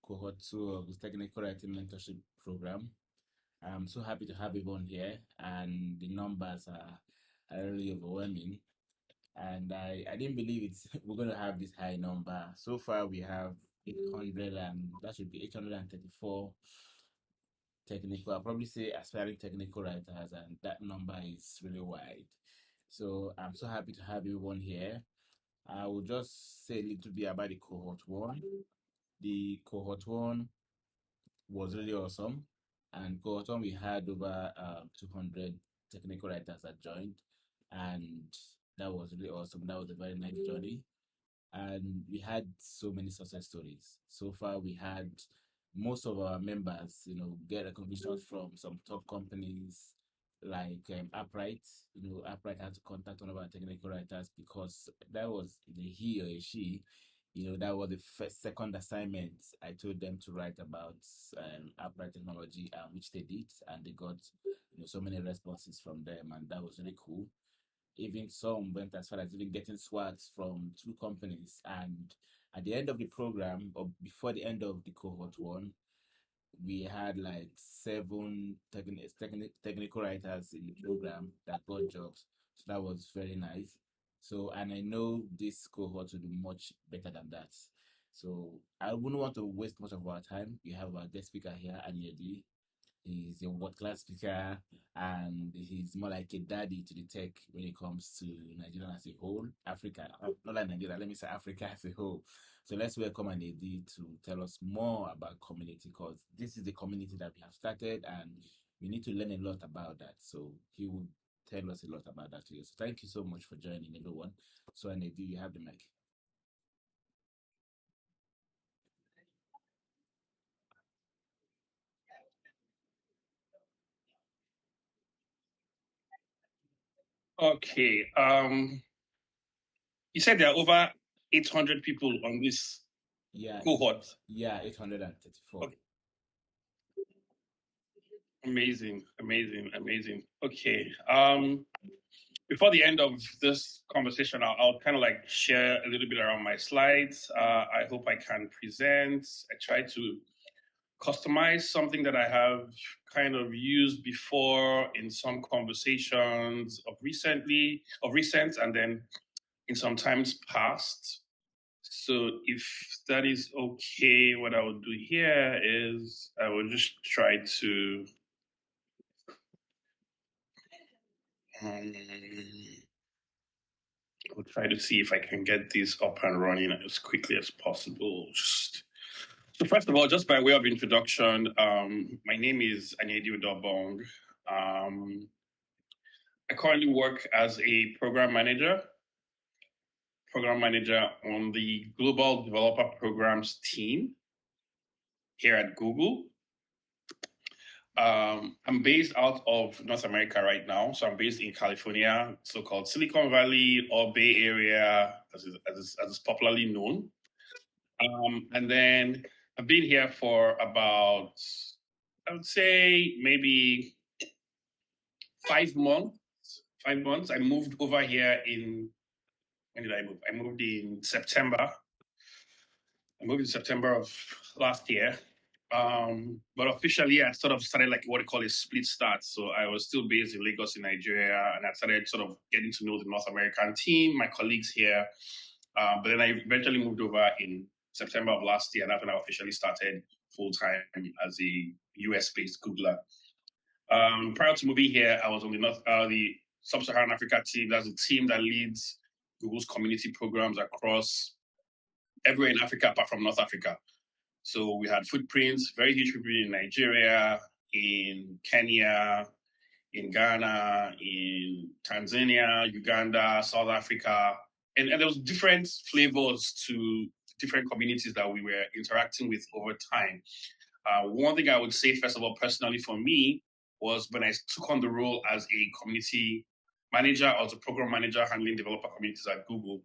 cohort 2 of the Technical Writing Mentorship Program. I'm so happy to have everyone here, and the numbers are really overwhelming. And I didn't believe we're going to have this high number. So far, we have 800, and that should be 834 technical, I'll probably say aspiring technical writers, and that number is really wide. So I'm so happy to have everyone here. I will just say a little bit about the cohort one. The cohort one was really awesome. And cohort one, we had over 200 technical writers that joined. And that was really awesome. That was a very nice journey. And we had so many success stories. So far, we had most of our members, get recognition from some top companies like Upright. Upright had to contact one of our technical writers because that was he or a she. That was the second assignment I told them to write about Upright technology, which they did, and they got so many responses from them, and that was really cool. Even some went as far as even getting swags from two companies. And at the end of the program, or before the end of the cohort one, we had like seven technical writers in the program that got jobs. So that was very nice. So, and I know this cohort will do much better than that. So I wouldn't want to waste much of our time. We have our guest speaker here, Aniedi. He's a world-class speaker, and he's more like a daddy to the tech when it comes to Nigeria as a whole, Africa, not like Nigeria, let me say Africa as a whole. So let's welcome Aniedi to tell us more about community, because this is the community that we have started, and we need to learn a lot about that. So he will tell us a lot about that today. So thank you so much for joining, everyone. So Aniedi, you have the mic. Okay. You said there are over 800 people on this cohort. Yeah, 834. Okay. Amazing. Okay. Before the end of this conversation, I'll kind of like share a little bit around my slides. I hope I can present. I try to customize something that I have kind of used before in some conversations of recent, and then in some times past. So if that is okay, what I will do here is I will just try to I'll try to see if I can get this up and running as quickly as possible. So first of all, just by way of introduction, my name is Aniedi. I currently work as a program manager on the Global Developer Programs team here at Google. I'm based out of North America right now. So I'm based in California, so-called Silicon Valley or Bay Area, as it's popularly known. And then I've been here for about, I would say, maybe 5 months. 5 months. I moved over here when did I move? I moved in September. Of last year. But officially, I sort of started like what I call a split start. So I was still based in Lagos in Nigeria, and I started sort of getting to know the North American team, my colleagues here. But then I eventually moved over in September of last year, and that's when I officially started full-time as a US-based Googler. Prior to moving here, I was on the Sub-Saharan Africa team. That's the team that leads Google's community programs across everywhere in Africa apart from North Africa. So we had footprints, very huge footprint in Nigeria, in Kenya, in Ghana, in Tanzania, Uganda, South Africa. And there was different flavors to different communities that we were interacting with over time. One thing I would say, first of all, personally for me, was when I took on the role as a community manager or as a program manager handling developer communities at Google,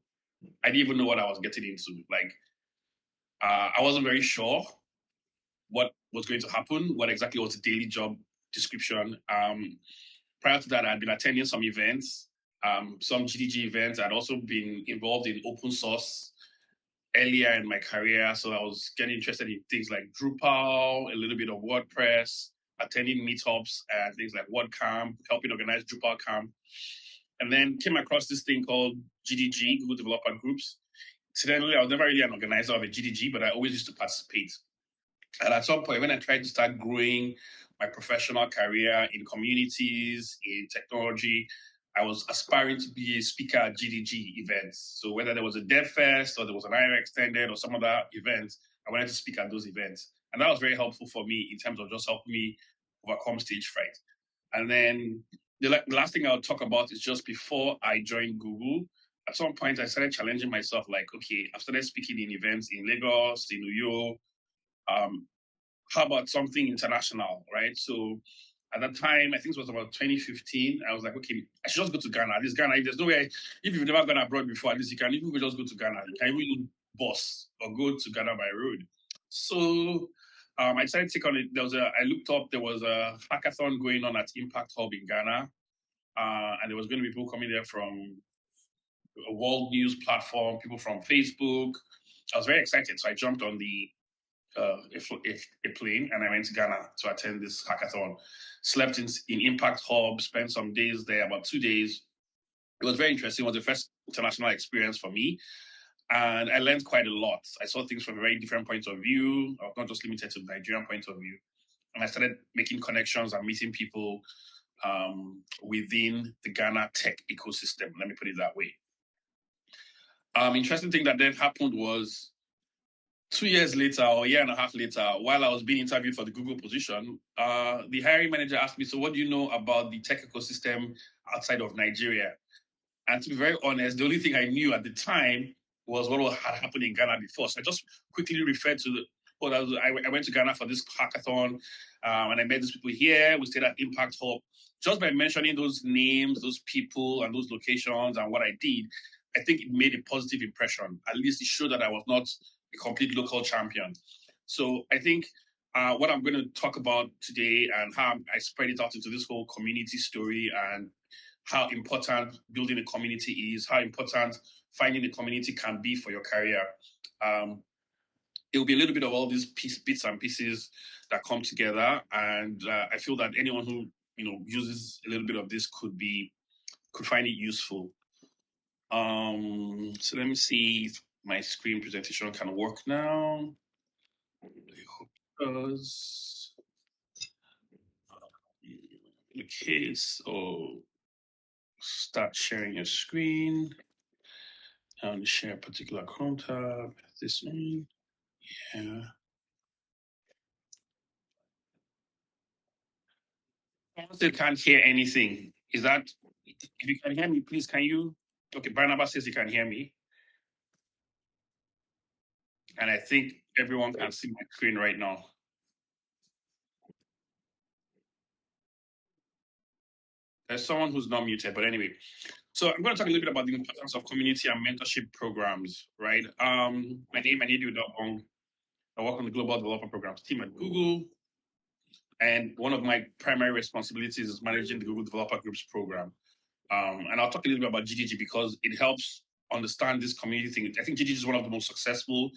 I didn't even know what I was getting into. I wasn't very sure what was going to happen, what exactly was the daily job description. Prior to that, I had been attending some events, some GDG events. I'd also been involved in open source earlier in my career. So I was getting interested in things like Drupal, a little bit of WordPress, attending meetups and things like WordCamp, helping organize Drupal Camp. And then came across this thing called GDG, Google Developer Groups. Incidentally, I was never really an organizer of a GDG, but I always used to participate. And at some point, when I tried to start growing my professional career in communities, in technology, I was aspiring to be a speaker at GDG events. So whether there was a Dev Fest or there was an IR Extended or some other event, I wanted to speak at those events. And that was very helpful for me in terms of just helping me overcome stage fright. And then the last thing I'll talk about is just before I joined Google, at some point I started challenging myself like, okay, I've started speaking in events in Lagos, in New York, how about something international, right? So at that time, I think it was about 2015, I was like, okay, I should just go to Ghana. This Ghana, there's no way, if you've never gone abroad before, at least you can even just go to Ghana. You can even bus or go to Ghana by road. So I decided to take on it. I looked up, there was a hackathon going on at Impact Hub in Ghana. And there was going to be people coming there from a world news platform, people from Facebook. I was very excited. So I jumped on a plane and I went to Ghana to attend this hackathon. Slept in Impact Hub, spent some days there, about 2 days. It was very interesting. It was the first international experience for me. And I learned quite a lot. I saw things from a very different point of view. I was not just limited to the Nigerian point of view. And I started making connections and meeting people within the Ghana tech ecosystem. Let me put it that way. Interesting thing that then happened was 2 years later or a year and a half later, while I was being interviewed for the Google position, the hiring manager asked me, so what do you know about the tech ecosystem outside of Nigeria? And to be very honest, the only thing I knew at the time was what had happened in Ghana before. So I just quickly referred to I went to Ghana for this hackathon, and I met these people here. We stayed at Impact Hub. Just by mentioning those names, those people, and those locations and what I did, I think it made a positive impression. At least it showed that I was not a complete local champion. So I think what I'm going to talk about today and how I spread it out into this whole community story and how important building a community is, how important finding a community can be for your career. It will be a little bit of all these bits and pieces that come together, and I feel that anyone who uses a little bit of this could find it useful. So let me see if my screen presentation can work now. I hope it does. Okay, so start sharing your screen. I want to share a particular Chrome tab. This one, yeah. I still can't hear anything. Is that, if you can hear me, please, can you? Okay, Barnabas says you can hear me. And I think everyone can see my screen right now. There's someone who's not muted, but anyway. So I'm going to talk a little bit about the importance of community and mentorship programs, right? My name is Aniedi. I work on the Global Developer Programs team at Google. And one of my primary responsibilities is managing the Google Developer Groups program. And I'll talk a little bit about GDG because it helps understand this community thing. I think GDG is one of the most successful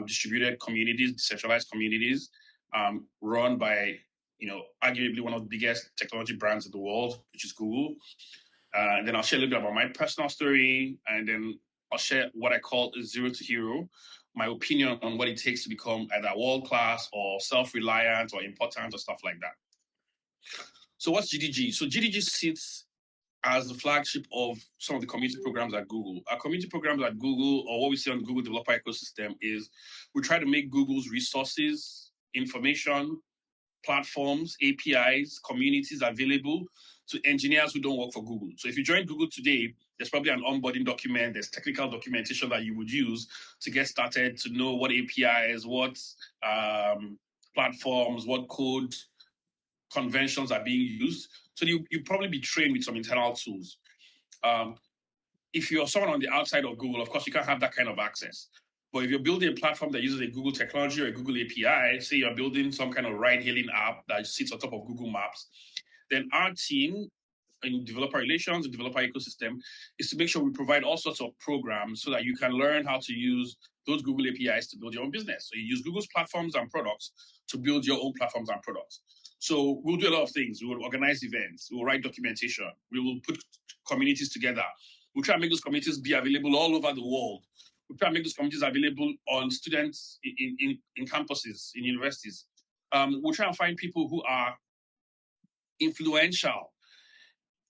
distributed communities, decentralized communities, run by, arguably one of the biggest technology brands in the world, which is Google. And then I'll share a little bit about my personal story, and then I'll share what I call a zero to hero, my opinion on what it takes to become either world-class or self-reliant or important or stuff like that. So what's GDG? So GDG sits as the flagship of some of the community programs at Google. Our community programs at Google, or what we see on the Google Developer Ecosystem, is we try to make Google's resources, information, platforms, APIs, communities available to engineers who don't work for Google. So if you join Google today, there's probably an onboarding document, there's technical documentation that you would use to get started, to know what APIs, what platforms, what code conventions are being used. So you probably be trained with some internal tools. If you're someone on the outside of Google, of course, you can't have that kind of access. But if you're building a platform that uses a Google technology or a Google API, say you're building some kind of ride-hailing app that sits on top of Google Maps, then our team in developer relations, the developer ecosystem, is to make sure we provide all sorts of programs so that you can learn how to use those Google APIs to build your own business. So you use Google's platforms and products to build your own platforms and products. So we'll do a lot of things. We will organize events. We will write documentation. We will put communities together. We'll try and make those communities be available all over the world. We'll try and make those communities available on students in campuses, in universities. We'll try and find people who are influential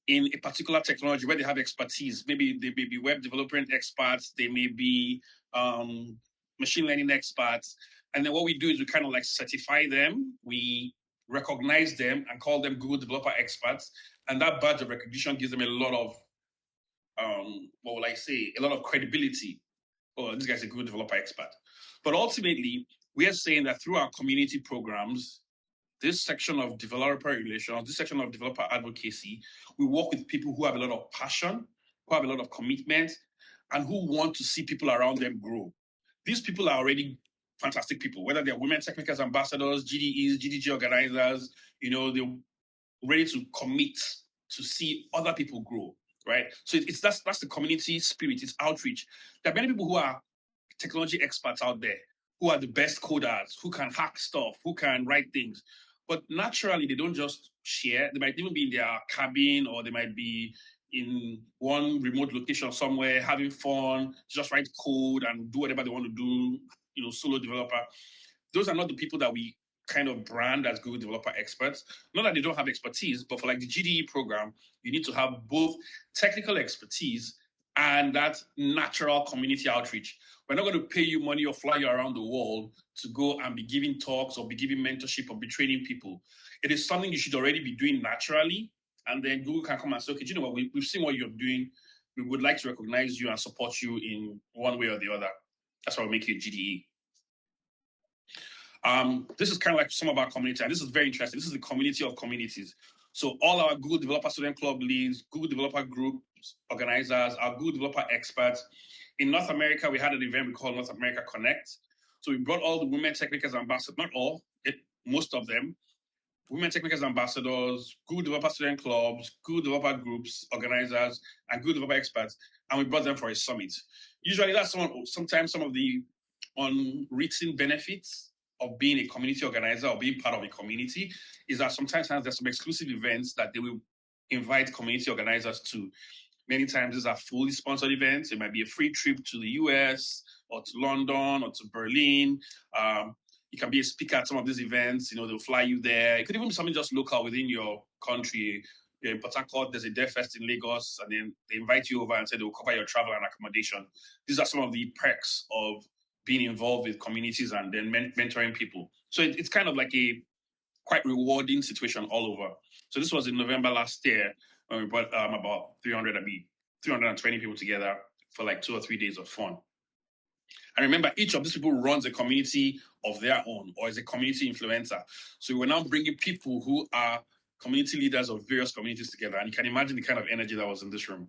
in a particular technology where they have expertise. Maybe they may be web development experts, they may be machine learning experts. And then what we do is we kind of like certify them, we recognize them and call them Google Developer Experts. And that badge of recognition gives them a lot of, what will I say, a lot of credibility. Oh, this guy's a Google Developer Expert. But ultimately, we are saying that through our community programs, this section of developer relations, this section of developer advocacy, we work with people who have a lot of passion, who have a lot of commitment, and who want to see people around them grow. These people are already fantastic people, whether they're women techmakers, ambassadors, GDEs, GDG organizers, they're ready to commit to see other people grow, right? So that's the community spirit, it's outreach. There are many people who are technology experts out there, who are the best coders, who can hack stuff, who can write things. But naturally, they don't just share. They might even be in their cabin, or they might be in one remote location somewhere having fun, just write code and do whatever they want to do, solo developer. Those are not the people that we kind of brand as Google Developer Experts. Not that they don't have expertise, but for like the GDE program, you need to have both technical expertise and that natural community outreach. We're not going to pay you money or fly you around the world to go and be giving talks or be giving mentorship or be training people. It is something you should already be doing naturally. And then Google can come and say, okay, do you know what? We've seen what you're doing. We would like to recognize you and support you in one way or the other. That's why we make you a GDE. This is kind of like some of our community, and this is very interesting. This is the community of communities. So all our Google Developer Student Club leads, Google Developer Groups, organizers, our Google Developer experts. In North America, we had an event we called North America Connect. So we brought all the women techmakers ambassadors, not all, most of them, women techmakers ambassadors, Google Developer Student Clubs, Google Developer Groups, organizers, and Google Developer experts, and we brought them for a summit. Usually that's sometimes some of the unwritten benefits of being a community organizer or being part of a community is that sometimes there's some exclusive events that they will invite community organizers to. Many times these are fully sponsored events. It might be a free trip to the US or to London or to Berlin. You can be a speaker at some of these events. They'll fly you there. It could even be something just local within your country. You're in Port Harcourt, there's a Dev Fest in Lagos, and then they invite you over and say they'll cover your travel and accommodation. These are some of the perks of being involved with communities and then mentoring people. So it's kind of like a quite rewarding situation all over. So this was in November last year when we brought about 320 people together for like 2 or 3 days of fun. And remember, each of these people runs a community of their own or is a community influencer. So we're now bringing people who are community leaders of various communities together. And you can imagine the kind of energy that was in this room.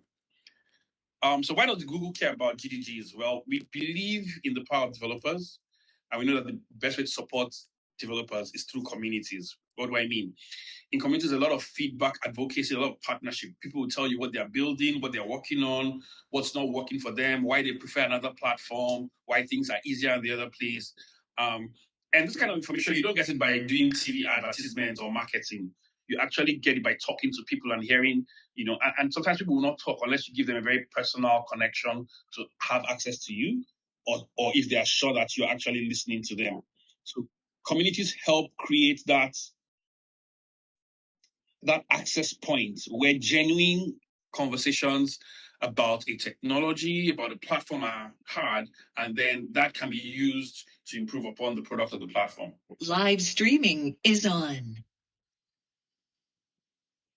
So why does Google care about GDGs? Well, we believe in the power of developers, and we know that the best way to support developers is through communities. What do I mean? In communities, a lot of feedback, advocacy, a lot of partnership. People will tell you what they're building, what they're working on, what's not working for them, why they prefer another platform, why things are easier in the other place. And this kind of information, you don't get it by doing TV advertisements or marketing. You actually get it by talking to people and hearing, and sometimes people will not talk unless you give them a very personal connection to have access to you, or if they are sure that you're actually listening to them. So communities help create that access point where genuine conversations about a technology, about a platform are had, and then that can be used to improve upon the product of the platform. Live streaming is on.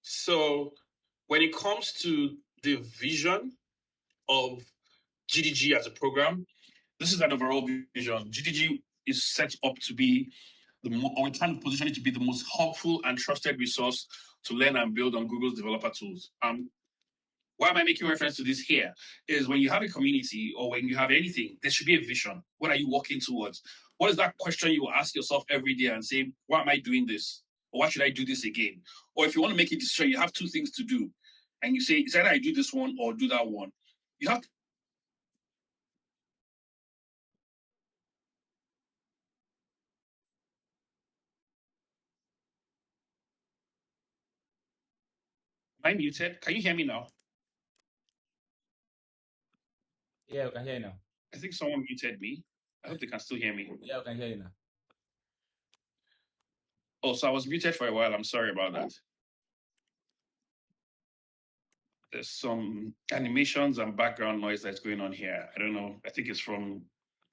So when it comes to the vision of GDG as a program, this is an overall vision. GDG is set up to be we're trying to position it to be the most helpful and trusted resource to learn and build on Google's developer tools. Why am I making reference to this here? Is when you have a community or when you have anything, there should be a vision. What are you working towards? What is that question you will ask yourself every day and say, why am I doing this? Or why should I do this again? Or if you want to make a decision, you have 2 things to do. And you say, it's either I do this one or do that one. You have Am I muted? Can you hear me now? Yeah, we can hear you now. I think someone muted me. I hope they can still hear me. Yeah, we can hear you now. Oh, so I was muted for a while. I'm sorry about that. There's some animations and background noise that's going on here. I don't know. I think it's from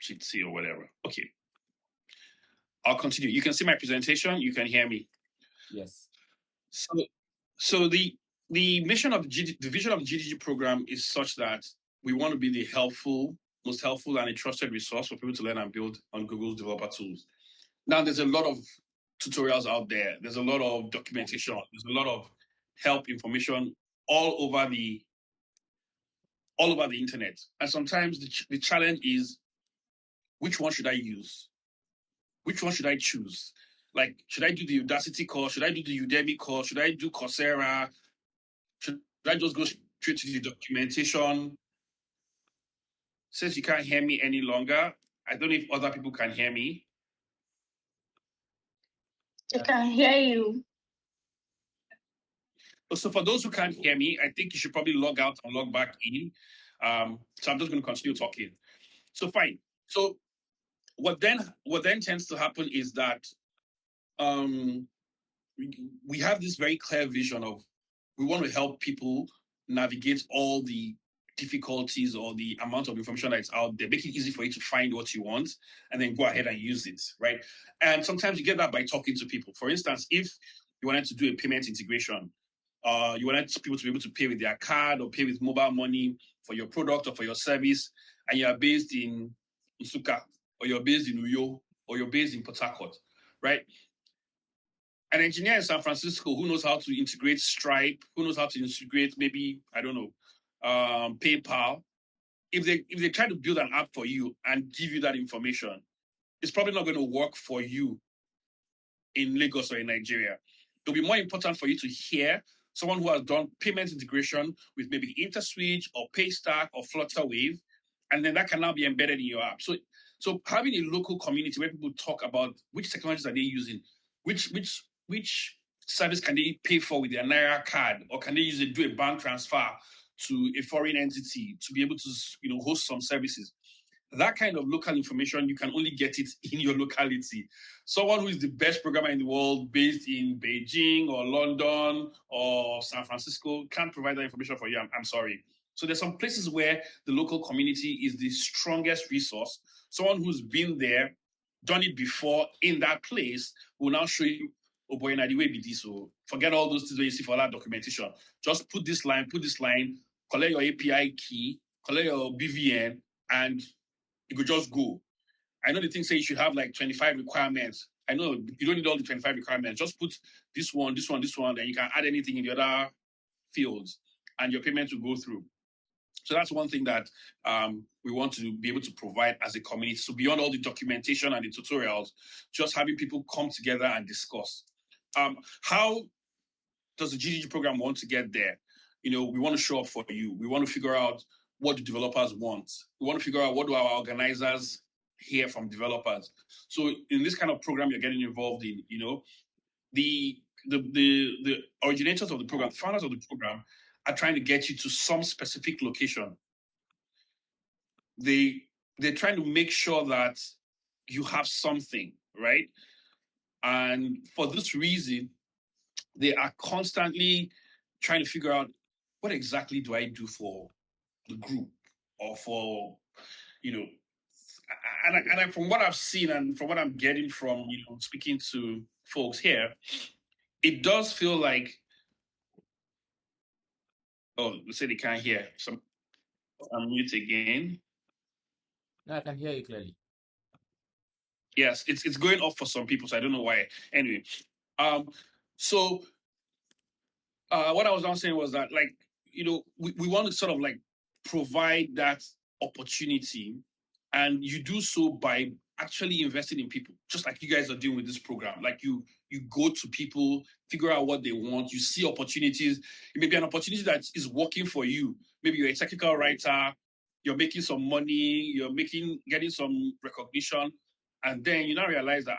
Jitsi or whatever. Okay. I'll continue. You can see my presentation. You can hear me. Yes. So the mission of the vision of the GDG program is such that we want to be the most helpful and a trusted resource for people to learn and build on Google's developer tools. Now, there's a lot of tutorials out there. There's a lot of documentation. There's a lot of help information all over the internet. And sometimes the challenge is, which one should I use? Which one should I choose? Like, should I do the Udacity course? Should I do the Udemy course? Should I do Coursera? Should I just go straight to the documentation? Since you can't hear me any longer, I don't know if other people can hear me. I can hear you. So for those who can't hear me, I think you should probably log out and log back in. So I'm just going to continue talking. So fine. So what then tends to happen is that we have this very clear vision of, we want to help people navigate all the difficulties or the amount of information that's out there, make it easy for you to find what you want and then go ahead and use it, right? And sometimes you get that by talking to people. For instance, if you wanted to do a payment integration, you wanted people to be able to pay with their card or pay with mobile money for your product or for your service, and you are based in Nsukka, or you're based in Uyo, or you're based in Port Harcourt, right? An engineer in San Francisco who knows how to integrate Stripe, who knows how to integrate maybe, I don't know, PayPal, if they try to build an app for you and give you that information, it's probably not going to work for you in Lagos or in Nigeria. It'll be more important for you to hear someone who has done payment integration with maybe InterSwitch or Paystack or Flutterwave, and then that can now be embedded in your app. So having a local community where people talk about which technologies are they using, which service can they pay for with their Naira card, or can they use it, do a bank transfer to a foreign entity to be able to host some services. That kind of local information, you can only get it in your locality. Someone who is the best programmer in the world based in Beijing or London or San Francisco can't provide that information for you. I'm sorry. So there's some places where the local community is the strongest resource. Someone who's been there, done it before in that place, will now show you, oh boy, Aniedi, way be this. So forget all those things that you see for that documentation. Just put this line, collect your API key, collect your BVN, and you could just go. I know the thing say you should have like 25 requirements. I know you don't need all the 25 requirements. Just put this one, and you can add anything in the other fields, and your payment will go through. So that's one thing that we want to be able to provide as a community. So beyond all the documentation and the tutorials, just having people come together and discuss. How does the GDG program want to get there? We want to show up for you. We want to figure out what the developers want. We want to figure out what do our organizers hear from developers. So in this kind of program you're getting involved in, the originators of the program, the founders of the program, are trying to get you to some specific location. They're trying to make sure that you have something, right? And for this reason, they are constantly trying to figure out, what exactly do I do for the group, or for, and from what I've seen and from what I'm getting from, speaking to folks here, it does feel like, oh, they say they can't hear. So I'm mute again. No, I can hear you clearly. Yes, it's going off for some people, so I don't know why. Anyway, so what I was now saying was that, like, we want to sort of like provide that opportunity, and you do so by actually investing in people, just like you guys are doing with this program. Like you go to people, figure out what they want, you see opportunities. It may be an opportunity that is working for you. Maybe you're a technical writer, you're making some money, you're getting some recognition, and then you now realize that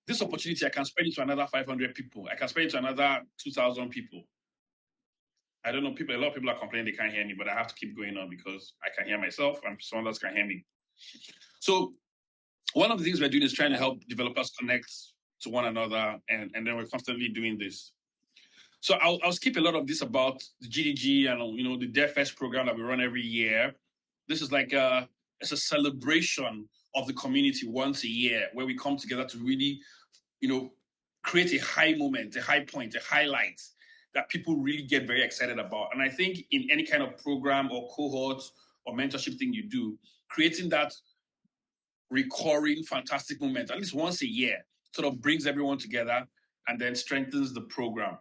this opportunity, I can spread it to another 500 people. I can spread it to another 2,000 people. I don't know, a lot of people are complaining they can't hear me, but I have to keep going on because I can hear myself and someone else can hear me. So one of the things we're doing is trying to help developers connect to one another, and then we're constantly doing this. So I'll skip a lot of this about the GDG and the DevFest program that we run every year. This is like it's a celebration of the community once a year where we come together to really, create a high moment, a high point, a highlight that people really get very excited about. And I think in any kind of program or cohort or mentorship thing you do, creating that recurring fantastic moment, at least once a year, sort of brings everyone together and then strengthens the program.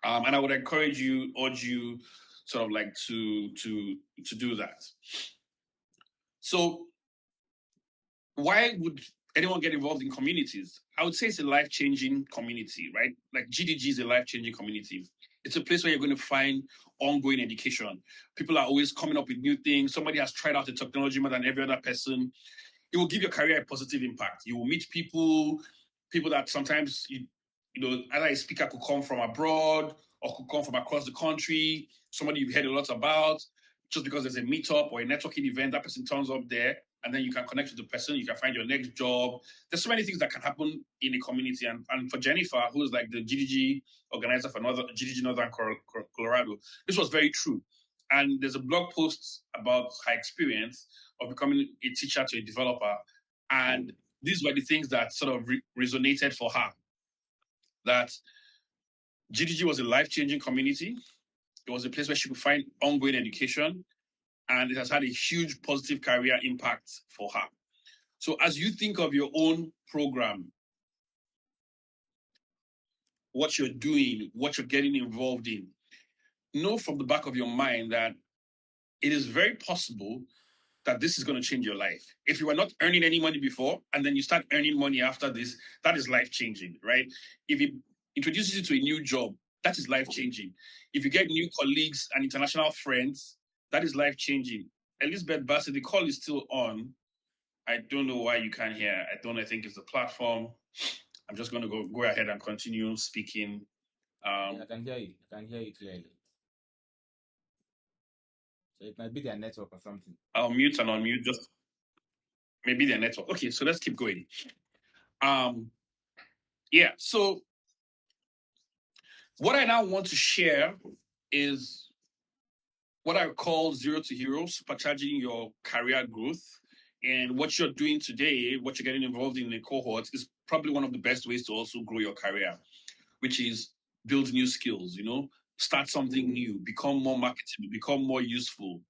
And I would urge you sort of like to do that. So why would anyone get involved in communities? I would say it's a life-changing community, right? Like GDG is a life-changing community. It's a place where you're going to find ongoing education. People are always coming up with new things. Somebody has tried out the technology more than every other person. It will give your career a positive impact. You will meet people that sometimes, either a speaker could come from abroad or could come from across the country, somebody you've heard a lot about. Just because there's a meetup or a networking event, that person turns up there, and then you can connect with the person, you can find your next job. There's so many things that can happen in a community. And for Jennifer, who's like the GDG organizer for GDG Northern Colorado, this was very true. And there's a blog post about her experience of becoming a teacher to a developer. And these were the things that sort of resonated for her. That GDG was a life-changing community. It was a place where she could find ongoing education, and it has had a huge positive career impact for her. So as you think of your own program, what you're doing, what you're getting involved in, know from the back of your mind that it is very possible that this is going to change your life. If you were not earning any money before, and then you start earning money after this, that is life-changing, right? If it introduces you to a new job, that is life-changing. If you get new colleagues and international friends, that is life-changing. Elizabeth Bassett, the call is still on. I don't know why you can't hear. I think it's the platform. I'm just going to go ahead and continue speaking. Yeah, I can hear you. I can hear you clearly. So it might be their network or something. I'll mute and unmute, just maybe their network. Okay, so let's keep going. Yeah, so what I now want to share is what I call Zero to Hero, supercharging your career growth. And what you're doing today, what you're getting involved in a cohort, is probably one of the best ways to also grow your career, which is build new skills, start something new, become more marketable, become more useful,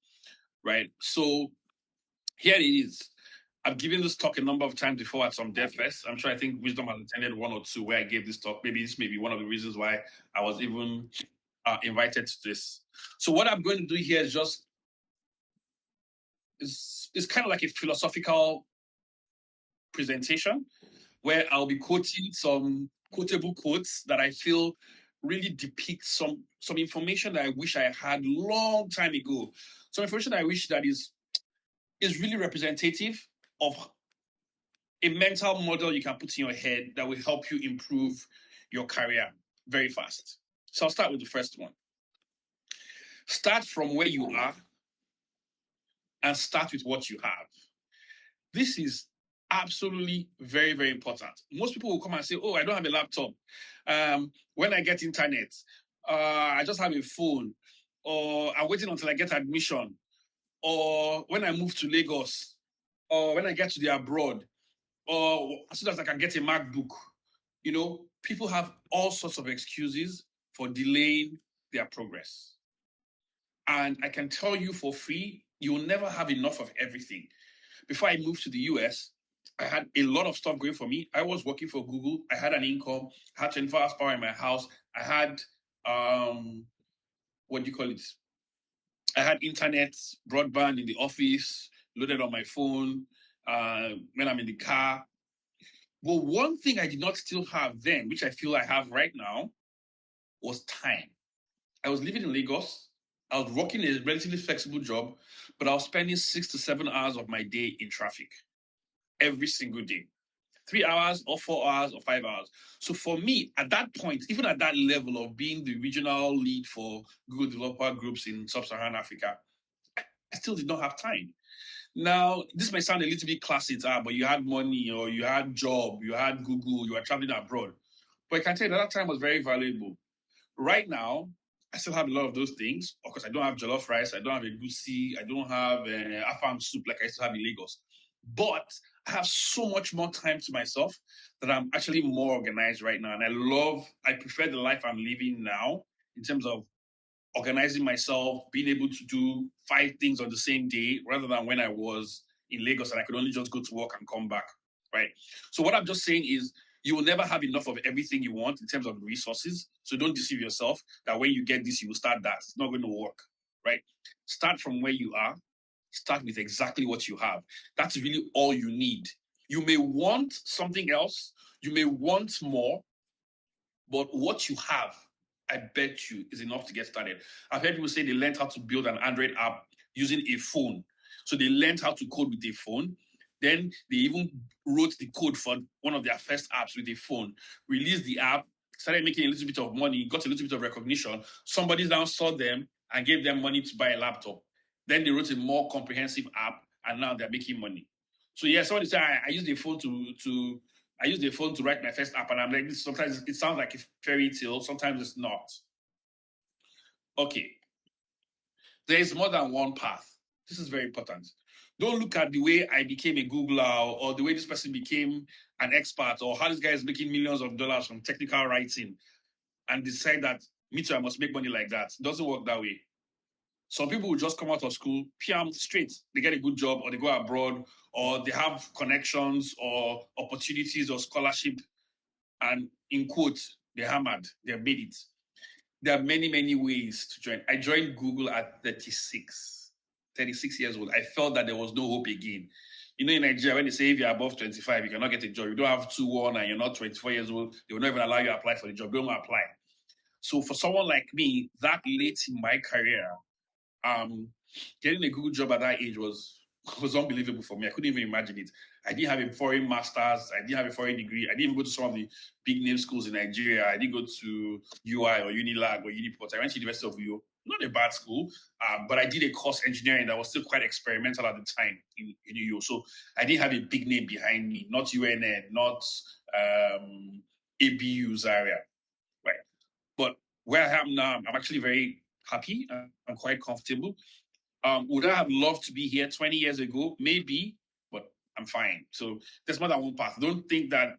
right? So here it is. I've given this talk a number of times before at some DevFest. I think Wisdom has attended one or two where I gave this talk. Maybe this may be one of the reasons why I was even invited to this. So what I'm going to do here is it's kind of like a philosophical presentation where I'll be quoting some quotable quotes that I feel really depict some information that I wish I had long time ago. Some information that I wish that is really representative of a mental model you can put in your head that will help you improve your career very fast. So I'll start with the first one. Start from where you are and start with what you have. This is absolutely very, very important. Most people will come and say, oh, I don't have a laptop. When I get internet, I just have a phone, or I'm waiting until I get admission, or when I move to Lagos, or when I get to the abroad, or as soon as I can get a MacBook. People have all sorts of excuses for delaying their progress. And I can tell you for free, you will never have enough of everything. Before I moved to the US, I had a lot of stuff going for me. I was working for Google. I had an income. I had 24 hours power in my house. I had, what do you call it? I had internet, broadband in the office, loaded on my phone, when I'm in the car. But one thing I did not still have then, which I feel I have right now, was time. I was living in Lagos. I was working a relatively flexible job, but I was spending 6 to 7 hours of my day in traffic every single day. 3 hours or 4 hours or 5 hours. So for me, at that point, even at that level of being the regional lead for Google developer groups in sub-Saharan Africa, I still did not have time. Now, this may sound a little bit classic, but you had money or you had job, you had Google, you were traveling abroad. But I can tell you that time was very valuable. Right now, I still have a lot of those things. Of course, I don't have jollof rice, I don't have a goosey, I don't have afam soup like I used to have in Lagos. But I have so much more time to myself that I'm actually more organized right now. And I prefer the life I'm living now in terms of organizing myself, being able to do 5 things on the same day rather than when I was in Lagos and I could only just go to work and come back, right? So what I'm just saying is you will never have enough of everything you want in terms of resources. So don't deceive yourself that when you get this, you will start that. It's not going to work, right? Start from where you are. Start with exactly what you have. That's really all you need. You may want something else. You may want more, but what you have, I bet you, is enough to get started. I've heard people say they learned how to build an Android app using a phone. So they learned how to code with a phone. Then they even wrote the code for one of their first apps with a phone, released the app, started making a little bit of money, got a little bit of recognition. Somebody now saw them and gave them money to buy a laptop. Then they wrote a more comprehensive app, and now they're making money. So yeah, somebody said, I used the phone I use the phone to write my first app, and I'm like, sometimes it sounds like a fairy tale, sometimes it's not. Okay. There is more than one path. This is very important. Don't look at the way I became a Googler or the way this person became an expert or how this guy is making millions of dollars from technical writing and decide that, me too, I must make money like that. It doesn't work that way. Some people will just come out of school, PM straight. They get a good job or they go abroad or they have connections or opportunities or scholarship. And in quote, they're hammered, they've made it. There are many, many ways to join. I joined Google at 36 years old. I felt that there was no hope again. You know, in Nigeria, when they say if you're above 25, you cannot get a job. You don't have 2-1 and you're not 24 years old, they will not even allow you to apply for the job. Don't apply. So for someone like me, that late in my career, getting a Google job at that age was unbelievable for me. I couldn't even imagine it. I didn't have a foreign master's. I didn't have a foreign degree. I didn't even go to some of the big name schools in Nigeria. I didn't go to UI or Unilag or Uniport. I went to University of Uyo. Not a bad school, but I did a course engineering that was still quite experimental at the time in Uyo. So I didn't have a big name behind me, not UNN, not ABU Zaria, right? But where I am now, I'm actually very happy. I'm quite comfortable. Would I have loved to be here 20 years ago? Maybe, but I'm fine. So there's more than one path. Don't think that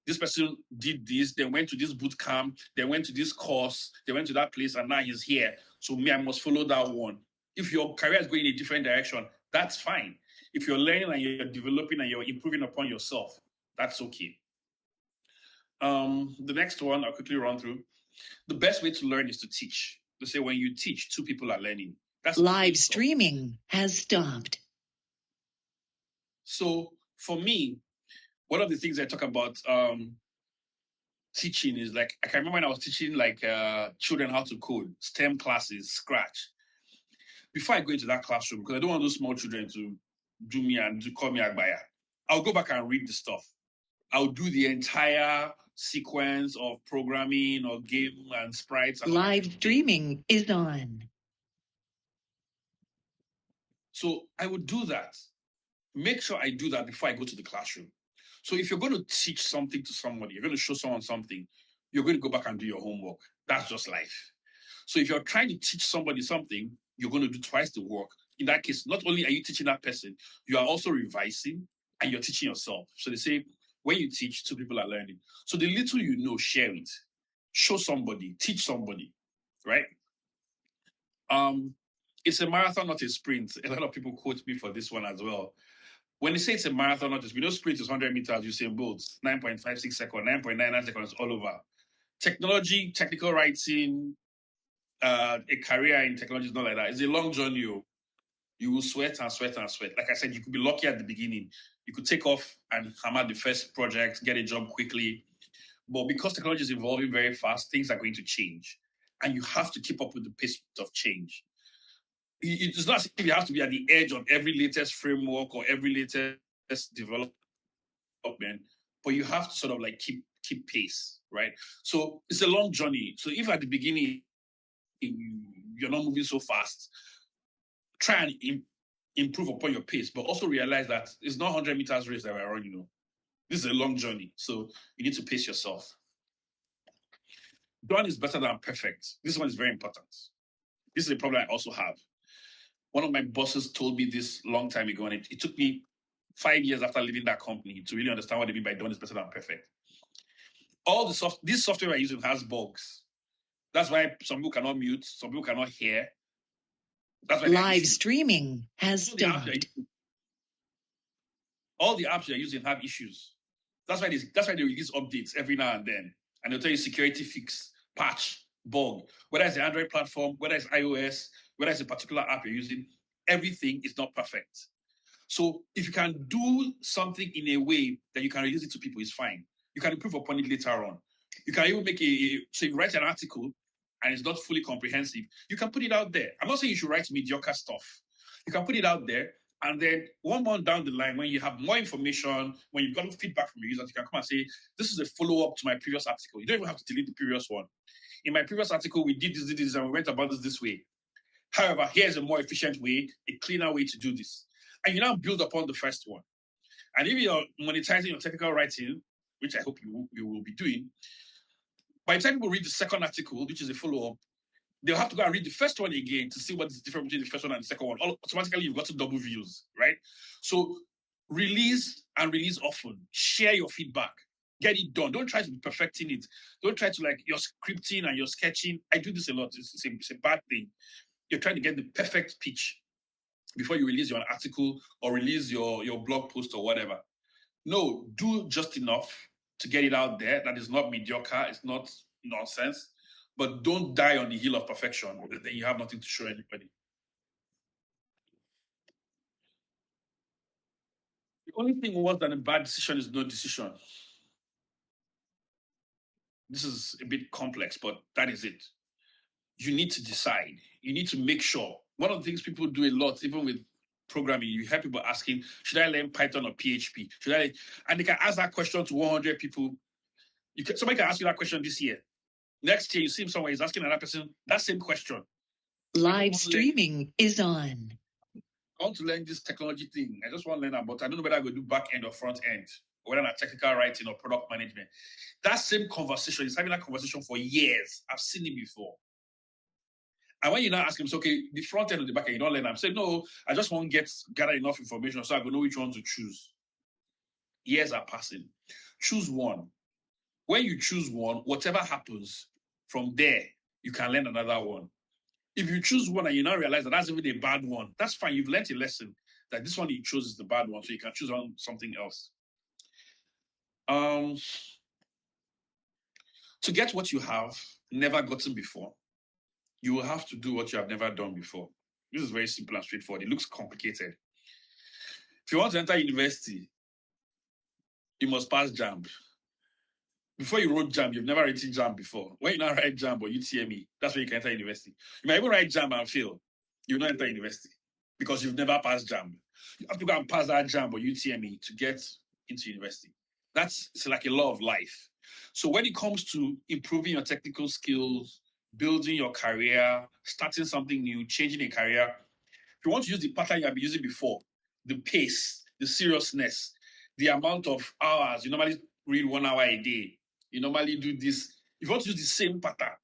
this person did this, they went to this boot camp, they went to this course, they went to that place, and now he's here. So me, I must follow that one. If your career is going in a different direction, that's fine. If you're learning and you're developing and you're improving upon yourself, that's okay. The next one I'll quickly run through. The best way to learn is to teach. They say when you teach, 2 people are learning. That's live streaming has stopped. So for me, one of the things I talk about teaching is like, I can remember when I was teaching like children how to code, STEM classes, Scratch. Before I go into that classroom, because I don't want those small children to do me and to call me Agbaya, I'll go back and read the stuff. I'll do the entire sequence of programming or game and sprites. And live streaming is on. So I would do that. Make sure I do that before I go to the classroom. So if you're going to teach something to somebody, you're going to show someone something, you're going to go back and do your homework. That's just life. So if you're trying to teach somebody something, you're going to do twice the work. In that case, not only are you teaching that person, you are also revising and you're teaching yourself. So they say, when you teach, 2 people are learning. So the little you know, share it. Show somebody, teach somebody, right? It's a marathon, not a sprint. A lot of people quote me for this one as well. When they say it's a marathon, not just, we know sprint is 100 meters, you say both, 9.56 seconds, 9.99 seconds, all over. Technology, technical writing, a career in technology is not like that. It's a long journey. You will sweat and sweat and sweat. Like I said, you could be lucky at the beginning. You could take off and hammer the first project, get a job quickly. But because technology is evolving very fast, things are going to change. And you have to keep up with the pace of change. It's not as if you have to be at the edge of every latest framework or every latest development but you have to sort of like keep pace, right? So it's a long journey. So if at the beginning you're not moving so fast, try and improve upon your pace, but also realize that it's not 100 meters race that we're running. This is a long journey, so you need to pace yourself. Done is better than perfect. This one is very important. This is a problem I also have. One of my bosses told me this long time ago, and it took me 5 years after leaving that company to really understand what they mean by done is better than perfect. All this software we're using has bugs. That's why some people cannot mute, some people cannot hear. That's why Live streaming has stopped. All the apps you're using have issues. That's why they release updates every now and then, and they'll tell you security fix, patch, bug. Whether it's the Android platform, whether it's iOS, whether it's a particular app you're using, everything is not perfect. So if you can do something in a way that you can release it to people, it's fine. You can improve upon it later on. You can even make so you write an article and it's not fully comprehensive, you can put it out there. I'm not saying you should write mediocre stuff. You can put it out there, and then 1 month down the line, when you have more information, when you've gotten feedback from your users, you can come and say, this is a follow-up to my previous article. You don't even have to delete the previous one. In my previous article, we did this, and we went about this way. However, here's a more efficient way, a cleaner way to do this. And you now build upon the first one. And if you're monetizing your technical writing, which I hope you will be doing, by the time people read the second article, which is a follow-up, they'll have to go and read the first one again to see what is different between the first one and the second one. Automatically, you've got to double views, right? So release and release often. Share your feedback. Get it done. Don't try to be perfecting it. Don't try to you're scripting and you're sketching. I do this a lot. It's a bad thing. You're trying to get the perfect pitch before you release your article or release your blog post or whatever. No, do just enough to get it out there. That is not mediocre. It's not nonsense. But don't die on the hill of perfection. Then you have nothing to show anybody. The only thing worse than a bad decision is no decision. This is a bit complex, but that is it. You need to decide. You need to make sure. One of the things people do a lot, even with programming, you hear people asking, should I learn Python or PHP? And they can ask that question to 100 people. Somebody can ask you that question this year. Next year, you see him somewhere, he's asking another person that same question. Live streaming is on. I want to learn this technology thing. I just want to learn about, I don't know whether I go do back end or front end, or whether I'm technical writing or product management. That same conversation, he's having that conversation for years. I've seen it before. And when you now ask him, so, okay, the front end or the back end, you don't learn. I'm saying, no, I just want to gather enough information so I can know which one to choose. Years are passing. Choose one. When you choose one, whatever happens from there, you can learn another one. If you choose one and you now realize that that's even a bad one, that's fine. You've learned a lesson that this one you chose is the bad one, so you can choose on something else. To get what you have never gotten before, you will have to do what you have never done before. This is very simple and straightforward. It looks complicated. If you want to enter university, you must pass JAMB. Before you wrote JAMB, you've never written JAMB before. When you now write JAMB or UTME, that's when you can enter university. You might even write JAMB and fail. You will not enter university because you've never passed JAMB. You have to go and pass that JAMB or UTME to get into university. It's like a law of life. So when it comes to improving your technical skills, building your career, starting something new, changing a career, if you want to use the pattern you have been using before, the pace, the seriousness, the amount of hours, you normally read 1 hour a day, you normally do this. If you want to use the same pattern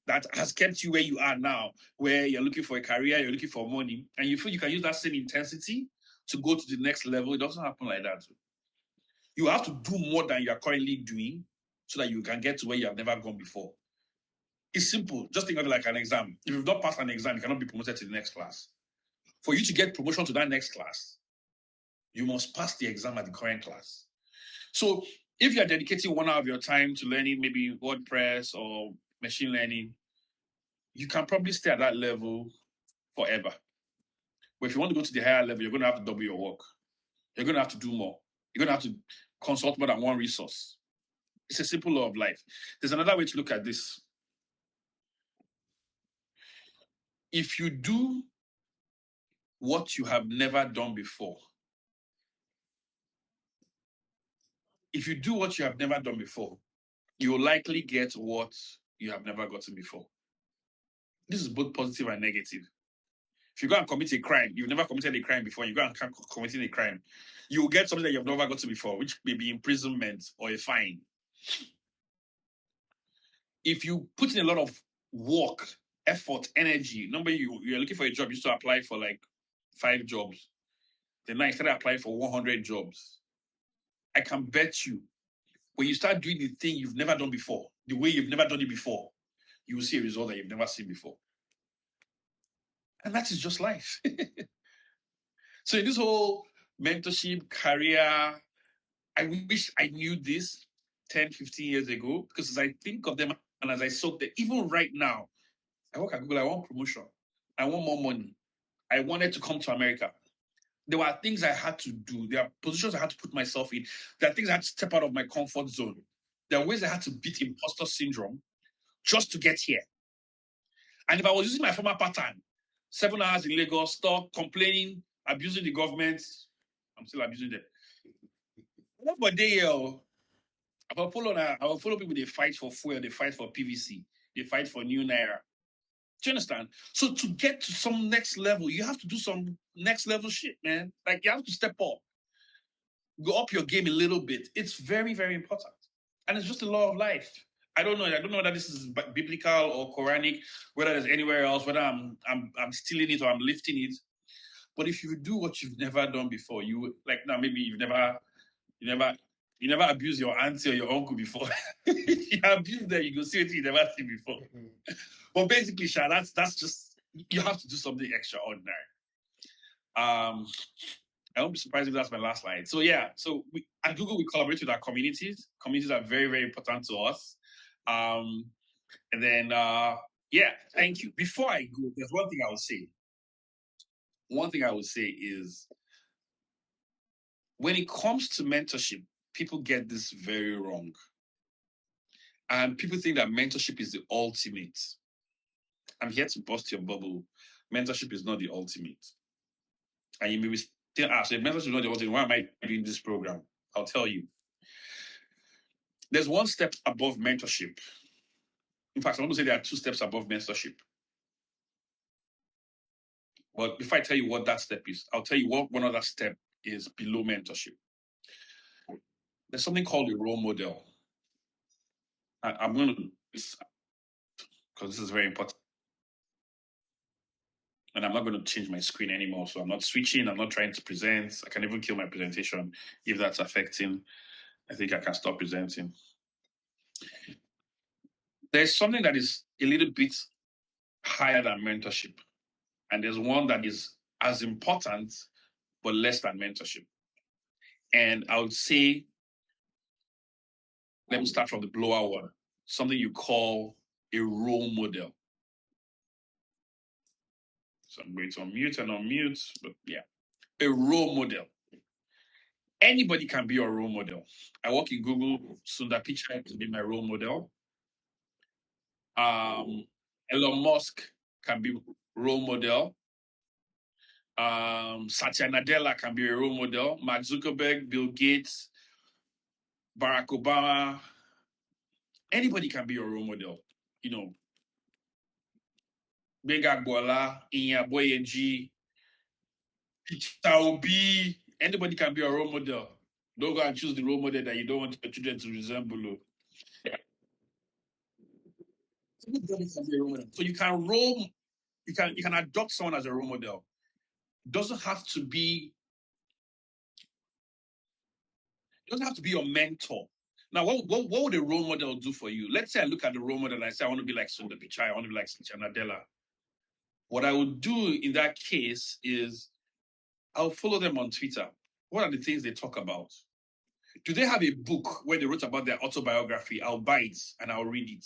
that has kept you where you are now, where you're looking for a career, you're looking for money, and you feel you can use that same intensity to go to the next level, it doesn't happen like that. You have to do more than you are currently doing so that you can get to where you have never gone before. It's simple. Just think of it like an exam. If you've not passed an exam, you cannot be promoted to the next class. For you to get promotion to that next class, you must pass the exam at the current class. So if you're dedicating 1 hour of your time to learning maybe WordPress or machine learning, you can probably stay at that level forever. But if you want to go to the higher level, you're going to have to double your work. You're going to have to do more. You're going to have to consult more than one resource. It's a simple law of life. There's another way to look at this. If you do what you have never done before, if you do what you have never done before, you will likely get what you have never gotten before. This is both positive and negative. If you go and commit a crime, you've never committed a crime before, you go and committing a crime, you will get something that you've never gotten before, which may be imprisonment or a fine. If you put in a lot of work, effort, energy, you're looking for a job, you used to apply for like 5 jobs. Then now you started applying for 100 jobs. I can bet you, when you start doing the thing you've never done before, the way you've never done it before, you will see a result that you've never seen before. And that is just life. So in this whole mentorship career, I wish I knew this 10, 15 years ago, because as I think of them and as I soak them, even right now, I work at Google, I want promotion. I want more money. I wanted to come to America. There were things I had to do. There are positions I had to put myself in. There are things I had to step out of my comfort zone. There are ways I had to beat imposter syndrome just to get here. And if I was using my former pattern, 7 hours in Lagos, stuck, complaining, abusing the government, I'm still abusing them. But I will follow people, they fight for fuel, they fight for PVC, they fight for new Naira. Do you understand? So to get to some next level, you have to do some next level shit, man. Like you have to step up, go up your game a little bit. It's very, very important. And it's just a law of life. I don't know whether this is biblical or Quranic, whether there's anywhere else, whether I'm stealing it or I'm lifting it. But if you do what you've never done before, you like now maybe you never abused your auntie or your uncle before. You abuse them, you go see what you never seen before. But basically, Sha, that's just, you have to do something extraordinary. I won't be surprised if that's my last slide. So yeah, at Google, we collaborate with our communities. Communities are very, very important to us. And then, yeah, thank you. Before I go, there's one thing I will say. One thing I would say is, when it comes to mentorship, people get this very wrong. And people think that mentorship is the ultimate. I'm here to bust your bubble. Mentorship is not the ultimate. And you may be still ask, if mentorship is not the ultimate, why am I doing this program? I'll tell you. There's one step above mentorship. In fact, I want to say there are 2 steps above mentorship. But before I tell you what that step is, I'll tell you what one other step is below mentorship. There's something called a role model. I'm going to, because this is very important. And I'm not going to change my screen anymore. So I'm not switching. I'm not trying to present. I can even kill my presentation if that's affecting. I think I can stop presenting. There's something that is a little bit higher than mentorship. And there's one that is as important, but less than mentorship. And I would say, let me start from the blower one. Something you call a role model. So I'm going to unmute and unmute, but yeah. A role model. Anybody can be your role model. I work in Google. Sundar Pichai can be my role model. Elon Musk can be role model. Satya Nadella can be a role model. Mark Zuckerberg, Bill Gates, Barack Obama. Anybody can be your role model. You know, Benga Gbola, Inya Boyeji, Peter Obi. Anybody can be a role model. Don't go and choose the role model that you don't want your children to resemble. So you can adopt someone as a role model. It doesn't have to be your mentor. Now, what would a role model do for you? Let's say I look at the role model and I say, I want to be like Sundar Pichai, I want to be like Satya Nadella. What I would do in that case is I'll follow them on Twitter. What are the things they talk about? Do they have a book where they wrote about their autobiography? I'll buy it and I'll read it.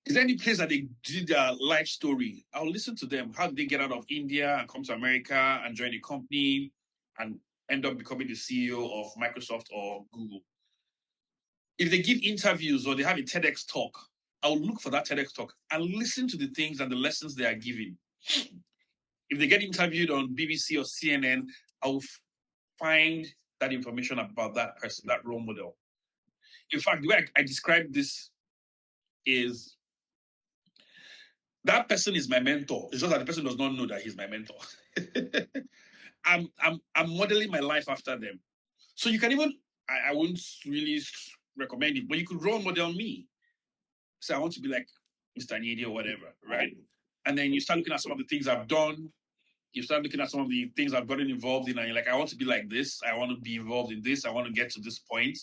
Is there any place that they did their life story? I'll listen to them. How did they get out of India and come to America and join a company and end up becoming the CEO of Microsoft or Google? If they give interviews or they have a TEDx talk, I'll look for that TEDx talk and listen to the things and the lessons they are giving. If they get interviewed on BBC or CNN, I'll find that information about that person, that role model. In fact, the way I describe this is that person is my mentor. It's just that the person does not know that he's my mentor. I'm modeling my life after them. So you can even, I wouldn't really recommend it, but you could role model me. So I want to be like Mr. Aniedi or whatever, right? And then you start looking at some of the things I've done. You start looking at some of the things I've gotten involved in, and you're like, I want to be like this. I want to be involved in this. I want to get to this point.